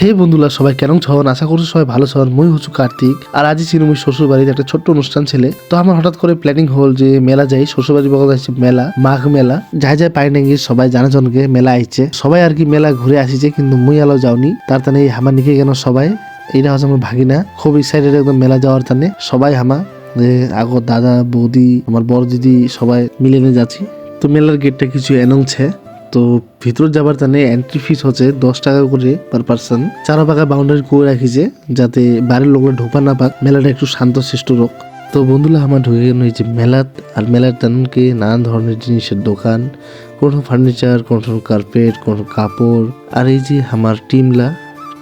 হে বন্ধুরা, সবাই কেমন ছন? আশা করছি সবাই ভালো ছন। মই হচ্ছু কার্তিক, আর আজই ছিল মুই শ্বশুর বাড়িতে একটা ছোট্ট অনুষ্ঠান ছেলে। তো আমার হঠাৎ করে প্ল্যানিং হল যে মেলা যাই। শ্বশুর বাড়ির বগল আছে মেলা, মাঘ মেলা, যাই যাই পাই নাকি সবাই জানা জনকে মেলা আইছে, সবাই আর কি মেলা ঘুরে আসিছে, কিন্তু মুই আলো যাওনি। তার তানে হামা নিকে কেন সবাই, এইটা হচ্ছে আমার ভাগিনা, খুব এক্সাইটেড একদম মেলা যাওয়ার তানে। সবাই হামা যে আগর দাদা বৌদি আমার বড় দিদি সবাই মিলে নিয়ে যাচ্ছি। তো মেলার গেটটা কিছু এনাউন্সে, তো ভিতর যাবার তানে এন্ট্রি ফিস হচ্ছে 10 টাকা করে পার পার্সন। চারপাকা বাউন্ডারি করে রাখিছে যাতে বাড়ির লোকরা ঢোকা না পাক, মেলাটা একটু শান্ত শিষ্ট হোক। তো বন্ধুরা আমার ঢুকে গেল এই যে মেলাত। আর মেলার তানকে নানান ধরনের জিনিসের দোকান, কোনো ফার্নিচার, কোনো কার্পেট, কোনো কাপড়। আর এই যে আমার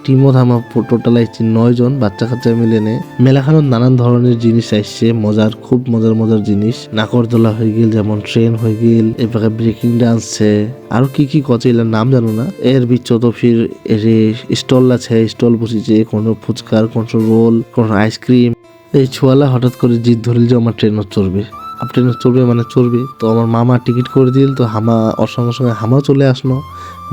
টিমত আমার টোটাল আইছে 9 জন বাচ্চা কাচ্চা মিলে নে। মেলাখানত নানান ধরনের জিনিস আসছে, মজার খুব মজার জিনিস। নাকরদোলা হয়ে গেল, যেমন ট্রেন হয়ে গেল, এরপরে ব্রেকিং ডান্সছে, আরো কি কি কচে এলার নাম জানো না। এর বিচ্ছ তো ফির স্টল আছে, স্টল বসেছে, কোনো ফুচকার, কোনো রোল, কোনো আইসক্রিম। এই ছোয়ালা হঠাৎ করে জিদ ধরিল যে আমার ট্রেনত চড়বে। ট্রেনত চড়বে মানে চড়বে। তো আমার মামা টিকিট করে দিল, তো হামা ওর সঙ্গে সঙ্গে হামাও চলে আসলো।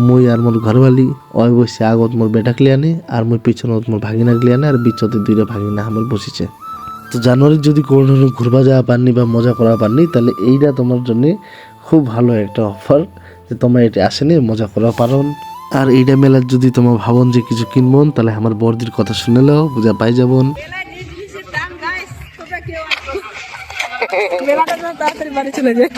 মুই আর মোর ঘরবালি ওই বসে আগত মোর বেটা ক্লিয়ানে, আর মুই পিছনত মোর ভাগিনা ক্লিয়ানে, আর বিচতে দুইটা ভাগিনা আমার বসেছে। তো জানুয়ারির যদি কোনো ধরনের ঘুরবা যাওয়া পাননি বা মজা করা পাননি, তাহলে এইটা তোমার জন্য খুব ভালো একটা অফার, যে তোমরা এটা আসেনি মজা করা পারন। আর এইটা মেলার যদি তোমার ভাবন যে কিছু কিনবন, তাহলে আমার বড়দির কথা শুনে নাও, বুঝা পাই যাবন। মেলাটা তাড়াতাড়ি বাড়ি চলে যায়।